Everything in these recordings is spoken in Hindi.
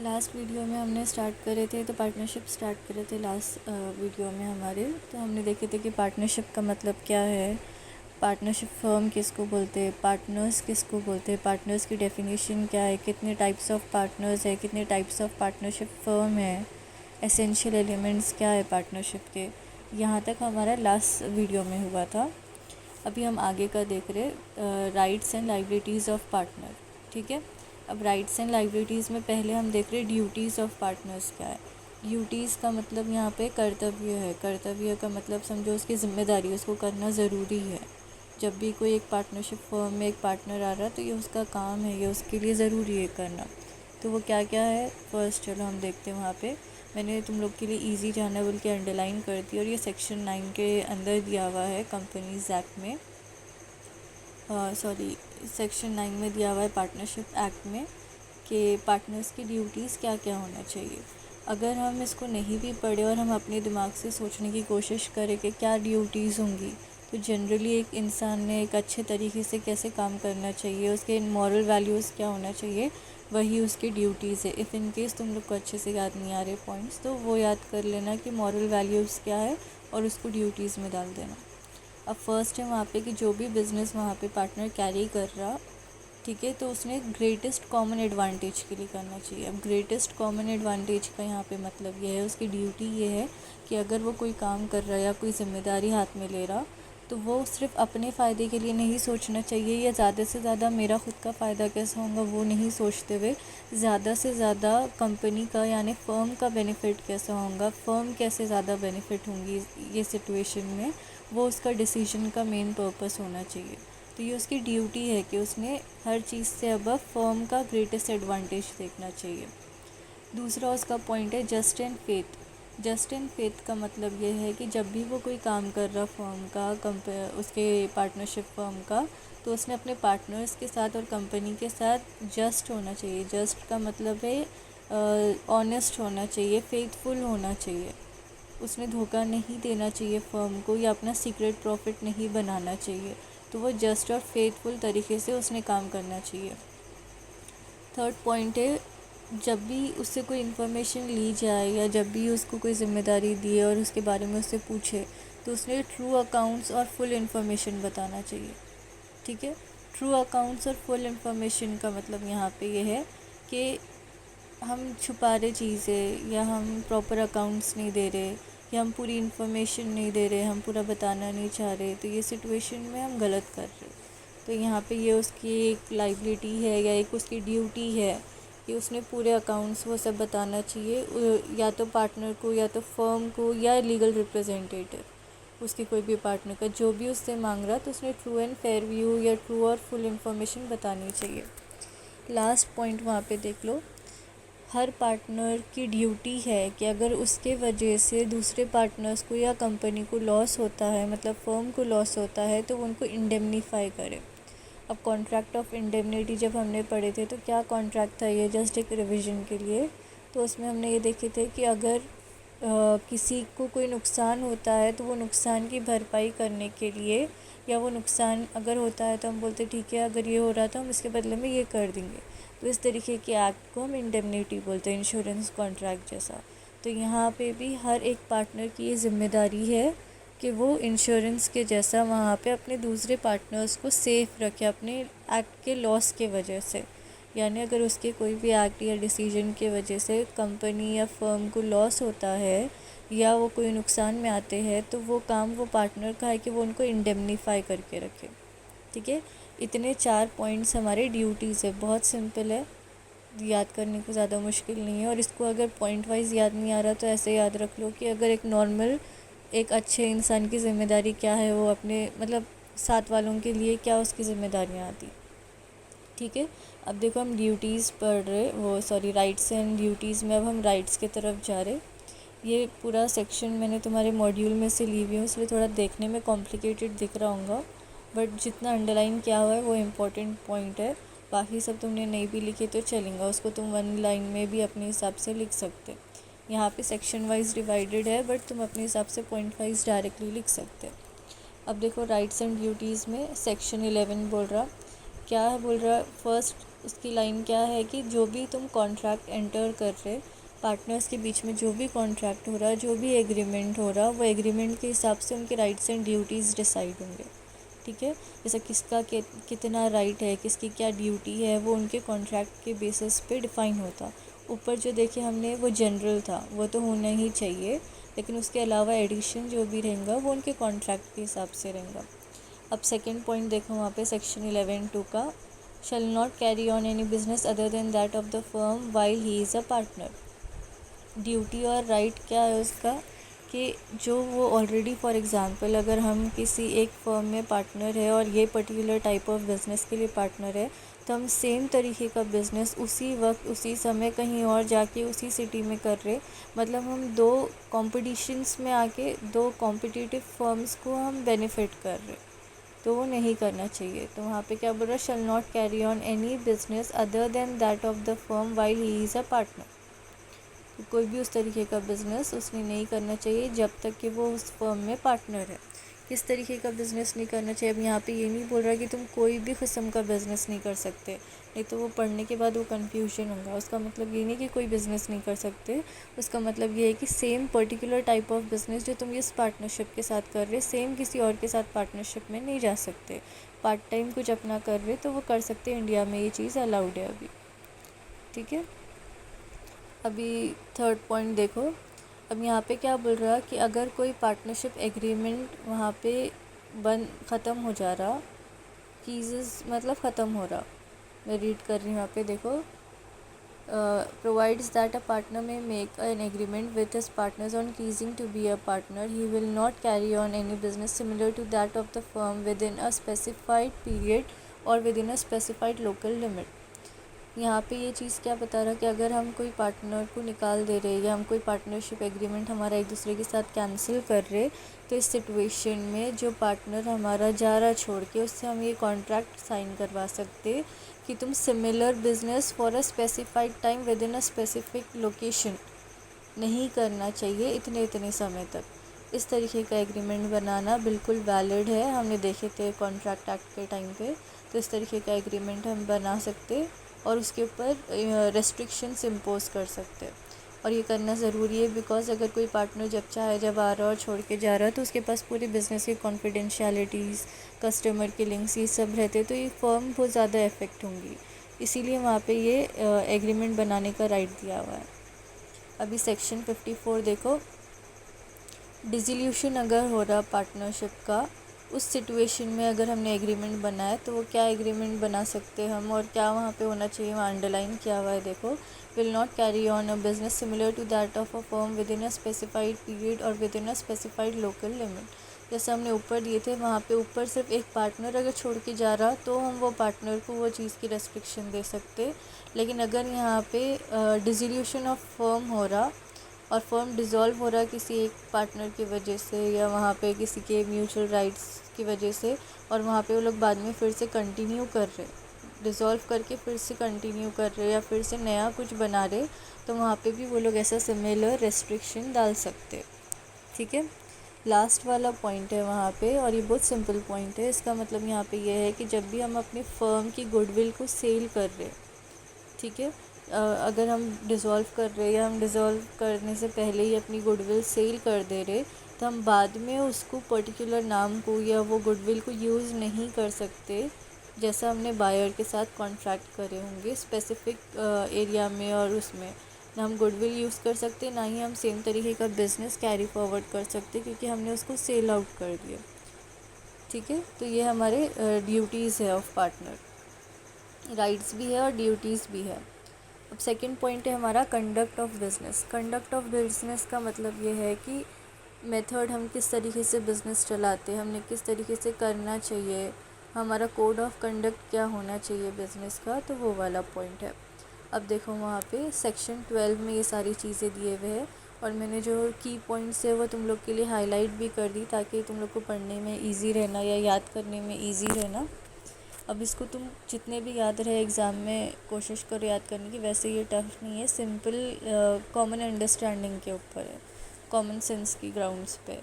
लास्ट वीडियो में हमने स्टार्ट करे थे तो पार्टनरशिप स्टार्ट करे थे लास्ट वीडियो में हमारे। तो हमने देखे थे कि पार्टनरशिप का मतलब क्या है, पार्टनरशिप फर्म किसको बोलते हैं, पार्टनर्स किसको बोलते हैं, पार्टनर्स की डेफिनेशन क्या है, कितने टाइप्स ऑफ पार्टनर्स है, कितने टाइप्स ऑफ पार्टनरशिप फर्म है, एसेंशियल एलिमेंट्स क्या है पार्टनरशिप के। यहाँ तक हमारा लास्ट वीडियो में हुआ था। अभी हम आगे का देख रहे rights and liabilities of partner. ठीक है, अब राइट्स एंड लायबिलिटीज़ में पहले हम देख रहे ड्यूटीज़ ऑफ पार्टनर्स क्या है। ड्यूटीज़ का मतलब यहाँ पे कर्तव्य है। कर्तव्य का मतलब समझो उसकी ज़िम्मेदारी, उसको करना ज़रूरी है। जब भी कोई एक पार्टनरशिप फर्म में एक पार्टनर आ रहा है तो ये उसका काम है, ये उसके लिए ज़रूरी है करना। तो वो क्या क्या है फर्स्ट चलो हम देखते हैं। वहाँ पे मैंने तुम लोग के लिए इजी जाना बोल के अंडरलाइन कर दी और ये सेक्शन 9 के अंदर दिया हुआ है कंपनीज एक्ट में, सेक्शन 9 में दिया हुआ है पार्टनरशिप एक्ट में कि पार्टनर्स की ड्यूटीज़ क्या क्या होना चाहिए। अगर हम इसको नहीं भी पढ़े और हम अपने दिमाग से सोचने की कोशिश करें कि क्या ड्यूटीज़ होंगी, तो जनरली एक इंसान ने एक अच्छे तरीके से कैसे काम करना चाहिए, उसके मॉरल वैल्यूज़ क्या होना चाहिए, वही उसकी ड्यूटीज़ है। इफ़ इन केस तुम लोग को अच्छे से याद नहीं आ रहे पॉइंट्स, तो वो याद कर लेना कि मॉरल वैल्यूज़ क्या है और उसको ड्यूटीज़ में डाल देना। अब फर्स्ट है वहाँ पे कि जो भी बिज़नेस वहाँ पे पार्टनर कैरी कर रहा, ठीक है, तो उसने ग्रेटेस्ट कॉमन एडवांटेज के लिए करना चाहिए। अब ग्रेटेस्ट कॉमन एडवांटेज का यहाँ पे मतलब ये है, उसकी ड्यूटी ये है कि अगर वो कोई काम कर रहा है या कोई जिम्मेदारी हाथ में ले रहा, तो वो सिर्फ अपने फ़ायदे के लिए नहीं सोचना चाहिए या ज़्यादा से ज़्यादा मेरा खुद का फ़ायदा कैसा होगा वो नहीं सोचते हुए ज़्यादा से ज़्यादा कंपनी का यानी फ़र्म का बेनिफिट कैसा होगा, फ़र्म कैसे ज़्यादा बेनिफिट होंगी ये सिचुएशन में, वो उसका डिसीजन का मेन पर्पस होना चाहिए। तो ये उसकी ड्यूटी है कि उसने हर चीज़ से अबव फर्म का ग्रेटेस्ट एडवांटेज देखना चाहिए। दूसरा उसका पॉइंट है just and faith. Just and faith का मतलब ये है कि जब भी वो कोई काम कर रहा फर्म का उसके पार्टनरशिप फर्म का, तो उसने अपने पार्टनर्स के साथ और कंपनी के साथ जस्ट होना चाहिए। जस्ट का मतलब है ऑनेस्ट होना चाहिए, फेथफुल होना चाहिए। उसने धोखा नहीं देना चाहिए फर्म को या अपना सीक्रेट प्रॉफिट नहीं बनाना चाहिए। तो वो जस्ट और फेथफुल तरीके से उसने काम करना चाहिए। थर्ड पॉइंट है जब भी उससे कोई इन्फॉर्मेशन ली जाए या जब भी उसको कोई ज़िम्मेदारी दिए और उसके बारे में उससे पूछे, तो उसने ट्रू अकाउंट्स और फुल इन्फॉर्मेशन बताना चाहिए। ठीक है, ट्रू अकाउंट्स और फुल इन्फॉर्मेशन का मतलब यहाँ पे ये है कि हम छुपा रहे चीज़ें या हम प्रॉपर अकाउंट्स नहीं दे रहे या हम पूरी इन्फॉर्मेशन नहीं दे रहे, हम पूरा बताना नहीं चाह रहे, तो ये सिचुएशन में हम गलत कर रहे। तो यहाँ पे ये उसकी एक लाइबिलिटी है या एक उसकी ड्यूटी है कि उसने पूरे अकाउंट्स वो सब बताना चाहिए, या तो पार्टनर को या तो फर्म को या लीगल रिप्रेजेंटेटिव उसकी कोई भी पार्टनर का जो भी उससे मांग रहा, तो उसने ट्रू एंड फेयर व्यू या ट्रू और फुल इन्फॉर्मेशन बतानी चाहिए। लास्ट पॉइंट वहाँ पे देख लो, हर पार्टनर की ड्यूटी है कि अगर उसके वजह से दूसरे पार्टनर्स को या कंपनी को लॉस होता है, मतलब फर्म को लॉस होता है, तो वो उनको इंडेमनीफाई करे। अब कॉन्ट्रैक्ट ऑफ इंडेमनिटी जब हमने पढ़े थे तो क्या कॉन्ट्रैक्ट था, ये जस्ट एक रिवीजन के लिए। तो उसमें हमने ये देखे थे कि अगर किसी को कोई नुकसान होता है तो वो नुकसान की भरपाई करने के लिए, या वो नुकसान अगर होता है तो हम बोलते ठीक है अगर ये हो रहा था हम इसके बदले में ये कर देंगे, तो इस तरीके के एक्ट को हम इंडेमनिटी बोलते हैं, इंश्योरेंस कॉन्ट्रैक्ट जैसा। तो यहाँ पे भी हर एक पार्टनर की ये जिम्मेदारी है कि वो इंश्योरेंस के जैसा वहाँ पे अपने दूसरे पार्टनर्स को सेफ़ रखे अपने एक्ट के लॉस के वजह से। यानी अगर उसके कोई भी एक्ट या डिसीजन के वजह से कंपनी या फर्म को लॉस होता है या वो कोई नुकसान में आते हैं, तो वो काम वो पार्टनर का है कि वो उनको इंडेमनीफाई करके रखे। ठीक है, इतने 4 पॉइंट्स हमारे ड्यूटीज़ है, बहुत सिंपल है, याद करने को ज़्यादा मुश्किल नहीं है। और इसको अगर पॉइंट वाइज याद नहीं आ रहा तो ऐसे याद रख लो कि अगर एक नॉर्मल एक अच्छे इंसान की ज़िम्मेदारी क्या है, वो अपने मतलब साथ वालों के लिए क्या उसकी ज़िम्मेदारियाँ आती। ठीक है, अब देखो हम ड्यूटीज़ पढ़ रहे राइट्स एंड ड्यूटीज़ में अब हम राइट्स की तरफ जा रहे। ये पूरा सेक्शन मैंने तुम्हारे मॉड्यूल में से ली हुई हूँ, इसलिए थोड़ा देखने में कॉम्प्लिकेटेड दिख रहा होगा, बट जितना अंडरलाइन किया हुआ है वो इम्पोर्टेंट पॉइंट है। बाकी सब तुमने नहीं भी लिखे तो चलेगा, उसको तुम 1 लाइन में भी अपने हिसाब से लिख सकते। यहाँ पे सेक्शन वाइज डिवाइडेड है, बट तुम अपने हिसाब से पॉइंट वाइज डायरेक्टली लिख सकते। अब देखो राइट्स एंड ड्यूटीज़ में सेक्शन 11 बोल रहा क्या है, बोल रहा फर्स्ट उसकी लाइन क्या है कि जो भी तुम कॉन्ट्रैक्ट एंटर कर रहे पार्टनर्स के बीच में, जो भी कॉन्ट्रैक्ट हो रहा, जो भी एग्रीमेंट हो रहा, वो एग्रीमेंट के हिसाब से उनके राइट्स एंड ड्यूटीज़ डिसाइड होंगे। ठीक है, जैसे किसका कितना राइट है, किसकी क्या ड्यूटी है, वो उनके कॉन्ट्रैक्ट के बेसिस पे डिफ़ाइन होता। ऊपर जो देखे हमने वो जनरल था, वो तो होना ही चाहिए, लेकिन उसके अलावा एडिशन जो भी रहेगा वो उनके कॉन्ट्रैक्ट के हिसाब से रहेगा। अब सेकंड पॉइंट देखो वहाँ पे सेक्शन 11(2) का, shall not carry on any business other than that of the firm while he is a partner. Duty और राइट क्या है उसका कि जो वो ऑलरेडी फॉर एग्ज़ाम्पल अगर हम किसी एक फर्म में पार्टनर है और ये पर्टिकुलर टाइप ऑफ बिज़नेस के लिए पार्टनर है, तो हम सेम तरीके का बिज़नेस उसी वक्त उसी समय कहीं और जाके उसी सिटी में कर रहे, मतलब हम दो कॉम्पिटिशन्स में आके दो कॉम्पिटिटिव फर्म्स को हम बेनिफिट कर रहे, तो वो नहीं करना चाहिए। तो वहाँ पे क्या बोल रहा है, shall not carry on any business other than that of the firm while he is a partner. तो कोई भी उस तरीके का बिज़नेस उसने नहीं करना चाहिए जब तक कि वो उस फर्म में पार्टनर है। किस तरीके का बिज़नेस नहीं करना चाहिए, अब यहाँ पे ये नहीं बोल रहा कि तुम कोई भी किस्म का बिज़नेस नहीं कर सकते, नहीं तो वो पढ़ने के बाद वो कन्फ्यूजन होगा। उसका मतलब ये नहीं कि कोई बिज़नेस नहीं कर सकते, उसका मतलब ये है कि same particular type of business जो तुम इस पार्टनरशिप के साथ कर रहे, सेम किसी और के साथ पार्टनरशिप में नहीं जा सकते। पार्ट टाइम कुछ अपना कर रहे तो वो कर सकते, इंडिया में ये चीज़ अलाउड है अभी। ठीक है, अभी थर्ड पॉइंट देखो। अब यहाँ पे क्या बोल रहा कि अगर कोई पार्टनरशिप एग्रीमेंट वहाँ पे ख़त्म हो जा रहा, कीज़ेस मतलब ख़त्म हो रहा, मैं रीड कर रही हूँ यहाँ पे देखो, provides that a partner may make an agreement with his partners on ceasing to be a partner, he will not carry on any business similar to that of the firm within a specified period or within a specified local limit। यहाँ पे ये चीज़ क्या बता रहा कि अगर हम कोई पार्टनर को निकाल दे रहे या हम कोई पार्टनरशिप एग्रीमेंट हमारा एक दूसरे के साथ कैंसिल कर रहे, तो इस सिचुएशन में जो पार्टनर हमारा जा रहा छोड़ के, उससे हम ये कॉन्ट्रैक्ट साइन करवा सकते कि तुम similar business for a specified time with in a specific location नहीं करना चाहिए इतने समय तक। इस तरीके का एग्रीमेंट बनाना बिल्कुल वैलिड है, हमने देखे थे कॉन्ट्रैक्ट एक्ट के टाइम पे। तो इस तरीके का एग्रीमेंट हम बना सकते और उसके ऊपर रेस्ट्रिक्शंस इम्पोज कर सकते, और ये करना ज़रूरी है बिकॉज़ अगर कोई पार्टनर जब चाहे जब आ रहा है और छोड़ के जा रहा है, तो उसके पास पूरे बिज़नेस की कॉन्फिडेंशियलिटीज़, कस्टमर के लिंक्स, ये सब रहते, तो ये फर्म बहुत ज़्यादा इफ़ेक्ट होंगी। इसीलिए वहाँ पे ये एग्रीमेंट बनाने का राइट दिया हुआ है। अभी सेक्शन 54 देखो, डिसोल्यूशन अगर हो रहा पार्टनरशिप का, उस सिचुएशन में अगर हमने एग्रीमेंट बनाया तो वो क्या एग्रीमेंट बना सकते हम और क्या वहाँ पे होना चाहिए, वहाँ अंडरलाइन किया हुआ है देखो, will not carry on a business similar to that of a firm within a specified period और within a specified local limit. जैसे हमने ऊपर दिए थे, वहाँ पे ऊपर सिर्फ एक पार्टनर अगर छोड़ के जा रहा तो हम वो पार्टनर को वो चीज़ की रेस्ट्रिक्शन दे सकते, लेकिन अगर यहाँ पे डिसोल्यूशन ऑफ फर्म हो रहा और फर्म डिज़ोल्व हो रहा किसी एक पार्टनर की वजह से या वहाँ पे किसी के म्यूचुअल राइट्स की वजह से, और वहाँ पे वो लोग बाद में फिर से कंटिन्यू कर रहे, डिज़ोल्व करके फिर से कंटिन्यू कर रहे या फिर से नया कुछ बना रहे, तो वहाँ पे भी वो लोग ऐसा सिमिलर रेस्ट्रिक्शन डाल सकते। ठीक है, लास्ट वाला पॉइंट है वहाँ पे, और ये बहुत सिंपल पॉइंट है। इसका मतलब यहाँ पे ये है कि जब भी हम अपनी फर्म की गुडविल को सेल कर रहे, ठीक है, अगर हम डिज़ोल्व कर रहे या हम डिज़ोल्व करने से पहले ही अपनी गुडविल सेल कर दे रहे, तो हम बाद में उसको पर्टिकुलर नाम को या वो गुडविल को यूज़ नहीं कर सकते जैसा हमने बायर के साथ कॉन्ट्रैक्ट करे होंगे स्पेसिफिक एरिया में, और उसमें ना हम गुडविल यूज़ कर सकते, ना ही हम सेम तरीके का बिज़नेस कैरी फॉरवर्ड कर सकते, क्योंकि हमने उसको सेल आउट कर दिया। ठीक है, तो ये हमारे ड्यूटीज़ है ऑफ पार्टनर, राइट्स भी है और ड्यूटीज़ भी है। अब सेकंड पॉइंट है हमारा conduct of business. Conduct of business का मतलब ये है कि मेथड, हम किस तरीके से बिज़नेस चलाते हैं, हमने किस तरीके से करना चाहिए, हमारा कोड ऑफ कंडक्ट क्या होना चाहिए बिज़नेस का, तो वो वाला पॉइंट है। अब देखो वहाँ पे सेक्शन 12 में ये सारी चीज़ें दिए हुए हैं, और मैंने जो की पॉइंट्स है वो तुम लोग के लिए हाईलाइट भी कर दी ताकि तुम लोग को पढ़ने में ईजी रहना या याद करने में ईजी रहना। अब इसको तुम जितने भी याद रहे एग्ज़ाम में कोशिश करो याद करने की, वैसे ये टफ नहीं है, सिंपल कॉमन अंडरस्टैंडिंग के ऊपर है, कॉमन सेंस की ग्राउंड्स पे।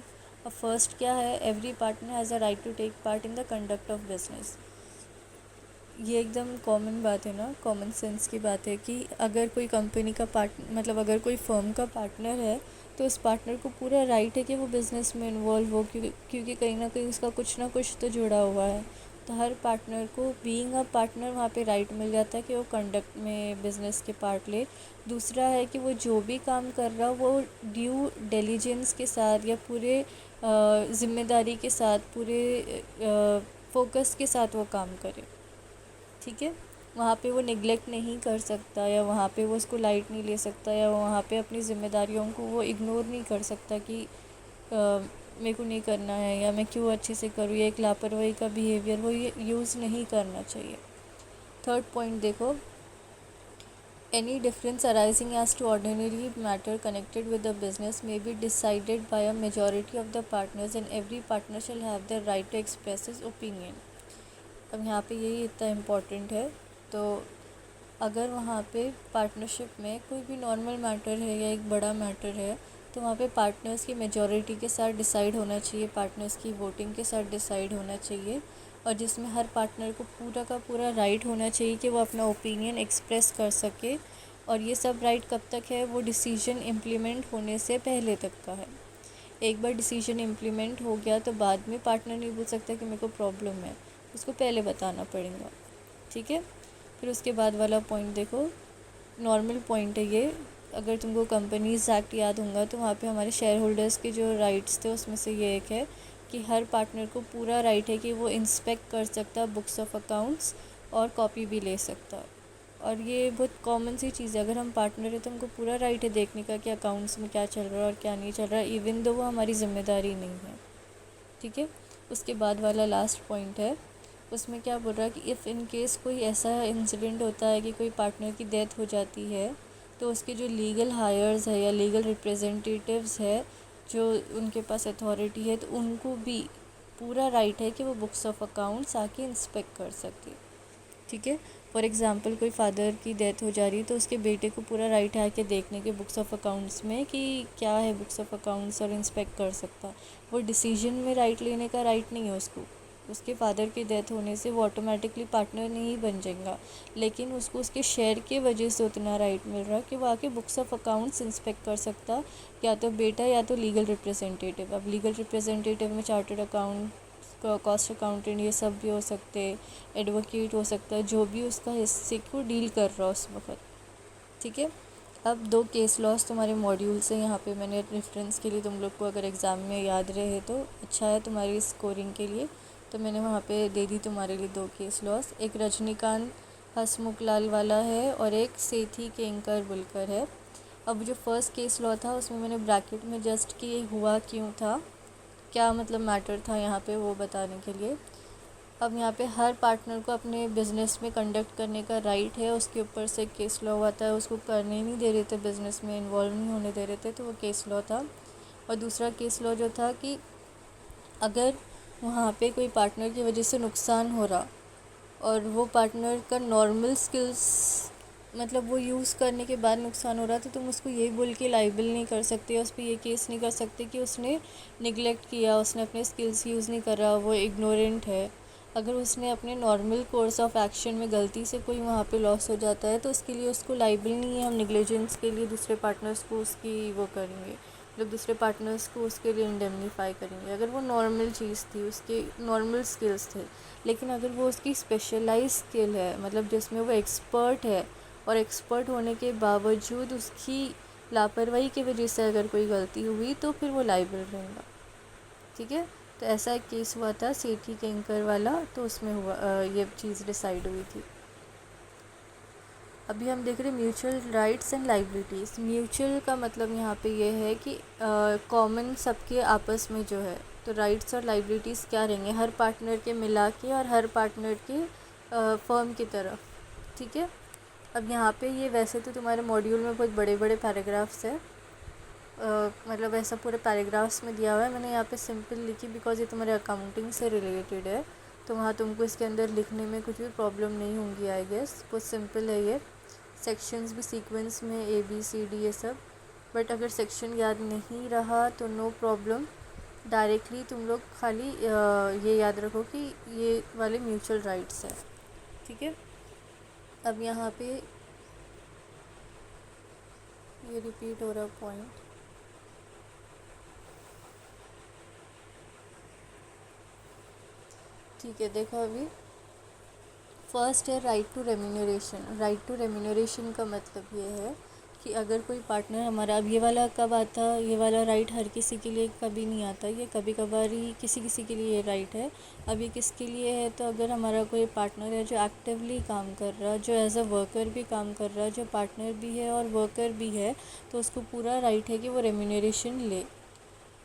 अब फर्स्ट क्या है, every partner has a right to take part in the conduct of business. ये एकदम कॉमन बात है ना, कॉमन सेंस की बात है कि अगर कोई कंपनी का मतलब अगर कोई फर्म का पार्टनर है तो उस पार्टनर को पूरा राइट है कि वो बिज़नेस में इन्वॉल्व हो, क्योंकि कहीं ना कहीं उसका कुछ ना कुछ तो जुड़ा हुआ है। तो हर पार्टनर को बीइंग अ पार्टनर वहाँ पे राइट मिल जाता है कि वो कंडक्ट में बिज़नेस के पार्ट ले। दूसरा है कि वो जो भी काम कर रहा वो ड्यू डिलीजेंस के साथ या पूरे ज़िम्मेदारी के साथ, पूरे फोकस के साथ वो काम करे। ठीक है, वहाँ पे वो निगलेक्ट नहीं कर सकता, या वहाँ पे वो उसको लाइट नहीं ले सकता, या वहाँ पे अपनी ज़िम्मेदारियों को वो इग्नोर नहीं कर सकता कि मेरे को नहीं करना है या मैं क्यों अच्छे से करूँ। या एक लापरवाही का बिहेवियर वो ये यूज़ नहीं करना चाहिए। थर्ड पॉइंट देखो, any difference arising as to ordinary matter connected with the business may be decided by a majority of the partners and every partner shall have the right to express his opinion. अब यहाँ पे यही इतना इम्पोर्टेंट है। तो अगर वहाँ पे पार्टनरशिप में कोई भी नॉर्मल मैटर है या एक बड़ा मैटर है तो वहाँ पे पार्टनर्स की मेजॉरिटी के साथ डिसाइड होना चाहिए, पार्टनर्स की वोटिंग के साथ डिसाइड होना चाहिए, और जिसमें हर पार्टनर को पूरा का पूरा राइट होना चाहिए कि वो अपना ओपिनियन एक्सप्रेस कर सके। और ये सब राइट कब तक है, वो डिसीजन इम्प्लीमेंट होने से पहले तक का है। एक बार डिसीजन इम्प्लीमेंट हो गया तो बाद में पार्टनर नहीं बोल सकता कि मेरे को प्रॉब्लम है, उसको पहले बताना पड़ेगा। ठीक है, फिर उसके बाद वाला पॉइंट देखो, नॉर्मल पॉइंट है ये। अगर तुमको कंपनीज एक्ट याद होगा तो वहाँ पे हमारे शेयर होल्डर्स के जो राइट्स थे उसमें से ये एक है कि हर पार्टनर को पूरा राइट है कि वो इंस्पेक्ट कर सकता बुक्स ऑफ अकाउंट्स और कॉपी भी ले सकता। और ये बहुत कॉमन सी चीज़ है, अगर हम पार्टनर है तो हमको पूरा राइट है देखने का कि अकाउंट्स में क्या चल रहा है और क्या नहीं चल रहा है, इवन दो वो हमारी ज़िम्मेदारी नहीं है। ठीक है, उसके बाद वाला लास्ट पॉइंट है, उसमें क्या बोल रहा है कि इफ़ इन केस कोई ऐसा इंसिडेंट होता है कि कोई पार्टनर की डेथ हो जाती है तो उसके जो लीगल हायर्स है या लीगल रिप्रेजेंटेटिव्स है, जो उनके पास अथॉरिटी है, तो उनको भी पूरा राइट है कि वो बुक्स ऑफ अकाउंट्स आके इंस्पेक्ट कर सकते। ठीक है, फॉर एग्ज़ाम्पल कोई फादर की डेथ हो जा रही है तो उसके बेटे को पूरा राइट है आके देखने के बुक्स ऑफ अकाउंट्स में कि क्या है बुक्स ऑफ अकाउंट्स, और इंस्पेक्ट कर सकता। वो डिसीजन में राइट लेने का राइट नहीं है उसको, उसके फादर की डेथ होने से वो ऑटोमेटिकली पार्टनर नहीं बन जाएगा, लेकिन उसको उसके शेयर के वजह से उतना राइट मिल रहा है कि वो आके बुक्स ऑफ अकाउंट्स इंस्पेक्ट कर सकता, या तो बेटा या तो लीगल रिप्रेजेंटेटिव। अब लीगल रिप्रेजेंटेटिव में चार्टर्ड अकाउंट, कॉस्ट अकाउंटेंट, ये सब भी हो सकते, एडवोकेट हो सकता है, जो भी उसका हिस्से को डील कर रहा हो उस वक्त। ठीक है, अब 2 केस लॉस तुम्हारे मॉड्यूल से यहाँ पे मैंने रेफरेंस के लिए तुम लोग को अगर एग्ज़ाम में याद रहे तो अच्छा है तुम्हारी स्कोरिंग के लिए, तो मैंने वहाँ पे दे दी तुम्हारे लिए 2 केस लॉस। एक रजनीकांत हसमुखलाल वाला है और एक सेठी केंकर बुलकर है। अब जो फर्स्ट केस लॉ था उसमें मैंने ब्रैकेट में जस्ट कि हुआ क्यों था, क्या मतलब मैटर था यहाँ पे, वो बताने के लिए। अब यहाँ पे हर पार्टनर को अपने बिज़नेस में कंडक्ट करने का राइट है, उसके ऊपर से केस लॉ हुआ था, उसको करने ही नहीं दे रहे थे, बिज़नेस में इन्वॉल्व नहीं होने दे रहे थे, तो वो केस लॉ था। और दूसरा केस लॉ जो था कि अगर वहाँ पे कोई पार्टनर की वजह से नुकसान हो रहा और वो पार्टनर का नॉर्मल स्किल्स मतलब वो यूज़ करने के बाद नुकसान हो रहा तो तुम उसको यही बोल के लाइबल नहीं कर सकते, उस पर ये केस नहीं कर सकते कि उसने निगलेक्ट किया, उसने अपने स्किल्स यूज़ नहीं करा, वो इग्नोरेंट है। अगर उसने अपने नॉर्मल कोर्स ऑफ एक्शन में गलती से कोई वहाँ पे लॉस हो जाता है तो उसके लिए उसको लाइबल नहीं है, हम निगलिजेंस के लिए दूसरे पार्टनर्स को उसकी वो करेंगे, मतलब दूसरे पार्टनर्स को उसके लिए इंडेमनीफाई करेंगे अगर वो नॉर्मल चीज़ थी, उसके नॉर्मल स्किल्स थे। लेकिन अगर वो उसकी स्पेशलाइज स्किल है, मतलब जिसमें वो एक्सपर्ट है, और एक्सपर्ट होने के बावजूद उसकी लापरवाही की वजह से अगर कोई गलती हुई तो फिर वो लाइबल रहेगा। ठीक है, तो ऐसा एक केस हुआ था सेठी केंकर वाला, तो उसमें हुआ ये चीज़ डिसाइड हुई थी। अभी हम देख रहे हैं mutual rights and liabilities. Mutual का मतलब यहाँ पे ये है कि कॉमन सबके आपस में जो है, तो राइट्स और लाइबिलिटीज़ क्या रहेंगे हर पार्टनर के मिला के और हर पार्टनर के फर्म की तरफ। ठीक है, अब यहाँ पे ये वैसे तो तुम्हारे मॉड्यूल में बहुत बड़े बड़े पैराग्राफ्स है, मतलब ऐसा पूरे पैराग्राफ्स में दिया हुआ है, मैंने यहाँ पे सिंपल लिखी बिकॉज ये तुम्हारे अकाउंटिंग से रिलेटेड है, तो वहाँ तुमको इसके अंदर लिखने में कुछ भी प्रॉब्लम नहीं होंगी आई गेस, बहुत सिंपल है ये। सेक्शंस भी सीक्वेंस में ABCD ये सब, बट अगर सेक्शन याद नहीं रहा तो नो प्रॉब्लम, डायरेक्टली तुम लोग खाली ये याद रखो कि ये वाले म्यूचुअल राइट्स है। ठीक है। अब यहाँ पे ये रिपीट हो रहा पॉइंट, ठीक है। देखो अभी फर्स्ट है right to remuneration. Right to remuneration का मतलब ये है कि अगर कोई पार्टनर हमारा, अब ये वाला कब आता, ये वाला राइट हर किसी के लिए कभी नहीं आता, ये कभी कभार ही किसी किसी के लिए ये राइट है। अब ये किसके लिए है, तो अगर हमारा कोई पार्टनर है जो एक्टिवली काम कर रहा, जो एज अ वर्कर भी काम कर रहा, जो पार्टनर भी है और वर्कर भी है, तो उसको पूरा राइट है कि वो रेम्यूनरेशन ले,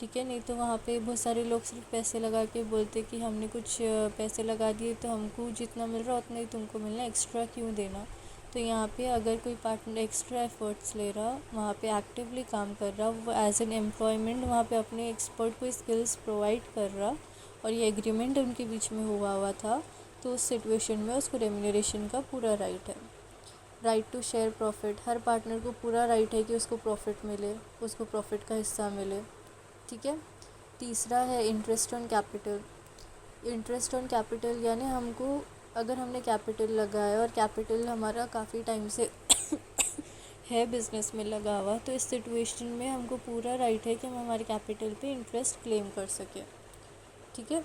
ठीक है। नहीं तो वहाँ पे बहुत सारे लोग सिर्फ पैसे लगा के बोलते कि हमने कुछ पैसे लगा दिए तो हमको जितना मिल रहा उतना ही तुमको मिलना, एक्स्ट्रा क्यों देना। तो यहाँ पे अगर कोई पार्टनर एक्स्ट्रा एफर्ट्स ले रहा, वहाँ पे एक्टिवली काम कर रहा, वो एज एन एम्प्लॉयमेंट वहाँ पे अपने एक्सपर्ट को स्किल्स प्रोवाइड कर रहा और ये एग्रीमेंट उनके बीच में हुआ था, तो उस सिचुएशन में उसको रेम्यूनरेशन का पूरा राइट है। राइट टू शेयर प्रॉफिट, हर पार्टनर को पूरा राइट है कि उसको प्रॉफिट मिले, उसको प्रॉफिट का हिस्सा मिले, ठीक है। तीसरा है interest on capital. Interest on capital यानी हमको, अगर हमने कैपिटल लगाया और कैपिटल हमारा काफ़ी टाइम से है बिज़नेस में लगा हुआ, तो इस सिचुएशन में हमको पूरा राइट है कि हम हमारे कैपिटल पे इंटरेस्ट क्लेम कर सकें, ठीक है।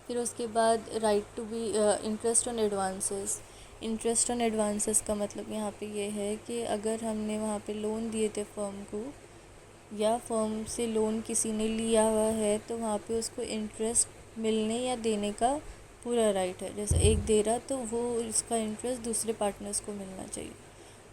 फिर उसके बाद right to be interest on advances. Interest on advances का मतलब यहाँ पे ये है कि अगर हमने वहाँ पे लोन दिए थे फर्म को, या फर्म से लोन किसी ने लिया हुआ है, तो वहाँ पे उसको इंटरेस्ट मिलने या देने का पूरा राइट है। जैसे एक दे रहा तो वो इसका इंटरेस्ट दूसरे पार्टनर्स को मिलना चाहिए।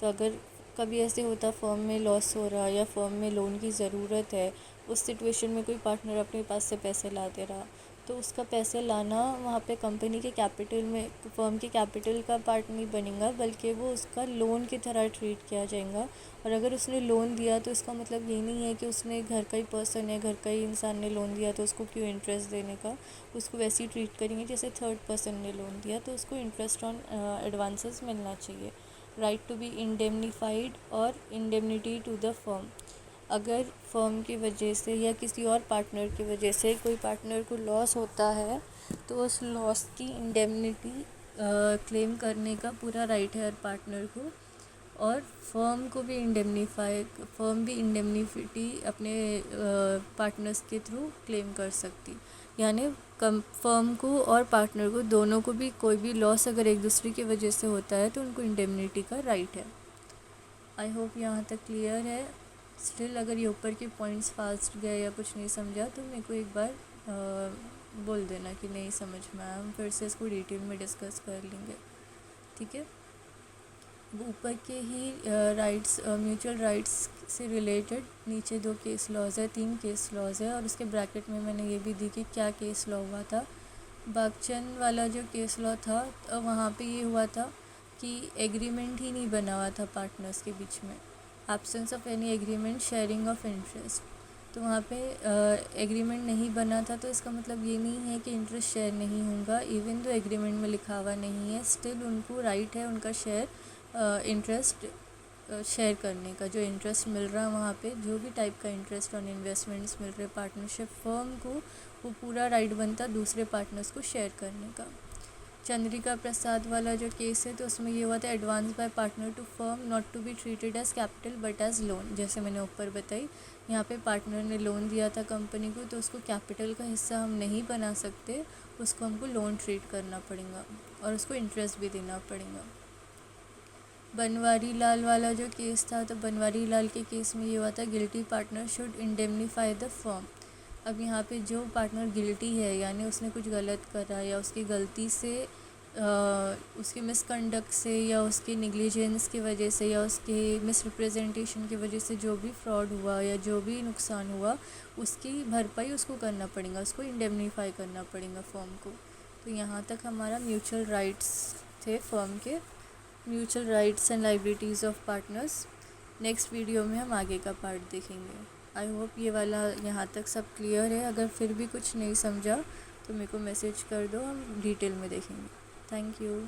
तो अगर कभी ऐसे होता फर्म में लॉस हो रहा या फर्म में लोन की ज़रूरत है, उस सिचुएशन में कोई पार्टनर अपने पास से पैसे ला दे रहा, तो उसका पैसे लाना वहाँ पे कंपनी के कैपिटल में, फर्म के कैपिटल का पार्ट नहीं बनेगा, बल्कि वो उसका लोन की तरह ट्रीट किया जाएगा। और अगर उसने लोन दिया तो इसका मतलब ये नहीं है कि उसने घर का ही पर्सन है, घर का ही इंसान ने लोन दिया तो उसको क्यों इंटरेस्ट देने का, उसको वैसे ही ट्रीट करेंगे जैसे थर्ड पर्सन ने लोन दिया, तो उसको इंटरेस्ट ऑन एडवांसेस मिलना चाहिए। राइट टू बी इंडेमनीफाइड और इंडेमनिटी टू द फर्म। अगर फर्म की वजह से या किसी और पार्टनर की वजह से कोई पार्टनर को लॉस होता है, तो उस लॉस की इंडेमनिटी क्लेम करने का पूरा राइट है हर पार्टनर को। और फर्म को भी फर्म भी इंडेमनिटी अपने पार्टनर्स के थ्रू क्लेम कर सकती। यानी फर्म को और पार्टनर को, दोनों को भी कोई भी लॉस अगर एक दूसरे की वजह से होता है तो उनको इंडेमनिटी का राइट है। आई होप यहाँ तक क्लियर है। स्टिल अगर ये ऊपर के पॉइंट्स फास्ट गए या कुछ नहीं समझा तो मेरे को एक बार बोल देना कि नहीं समझ में आया, हम फिर से इसको डिटेल में डिस्कस कर लेंगे, ठीक है। ऊपर के ही राइट्स, म्यूचुअल राइट्स से रिलेटेड नीचे 2 केस लॉज है, 3 केस लॉज है, और उसके ब्रैकेट में मैंने ये भी दी कि क्या केस लॉ हुआ था। बागचंद वाला जो केस लॉ था, वहाँ पे ये हुआ था कि एग्रीमेंट ही नहीं बना हुआ था पार्टनर्स के बीच में, absence of any agreement, sharing of interest. तो वहाँ पे एग्रीमेंट नहीं बना था, तो इसका मतलब ये नहीं है कि इंटरेस्ट शेयर नहीं होगा। इवन तो एग्रीमेंट में लिखा हुआ नहीं है, स्टिल उनको राइट है उनका शेयर, इंटरेस्ट शेयर करने का। जो इंटरेस्ट मिल रहा है वहाँ पे, जो भी टाइप का इंटरेस्ट ऑन इन्वेस्टमेंट्स मिल रहे पार्टनरशिप फर्म को, वो पूरा राइट बनता दूसरे पार्टनर्स को शेयर करने का। चंद्रिका प्रसाद वाला जो केस है, तो उसमें ये हुआ था advance by partner to firm not to be treated as capital but as loan. जैसे मैंने ऊपर बताई, यहाँ पे पार्टनर ने लोन दिया था कंपनी को, तो उसको कैपिटल का हिस्सा हम नहीं बना सकते, उसको हमको लोन ट्रीट करना पड़ेगा और उसको इंटरेस्ट भी देना पड़ेगा। बनवारी लाल वाला जो केस था, तो बनवारी लाल के केस में ये हुआ था guilty partner should indemnify the firm. अब यहाँ पे जो पार्टनर गिल्टी है, यानी उसने कुछ गलत करा या उसकी गलती से, उसकी मिसकंडक्ट से या उसकी निग्लिजेंस की वजह से या उसके मिसरिप्रेजेंटेशन की वजह से जो भी फ्रॉड हुआ या जो भी नुकसान हुआ, उसकी भरपाई उसको करना पड़ेगा, उसको इंडेमनीफाई करना पड़ेगा फर्म को। तो यहाँ तक हमारा म्यूचुअल राइट्स थे फर्म के, mutual rights and liabilities of partners. Next video में हम आगे का पार्ट देखेंगे। आई होप ये वाला यहाँ तक सब क्लियर है। अगर फिर भी कुछ नहीं समझा तो मेरे को मैसेज कर दो, हम डिटेल में देखेंगे। Thank you.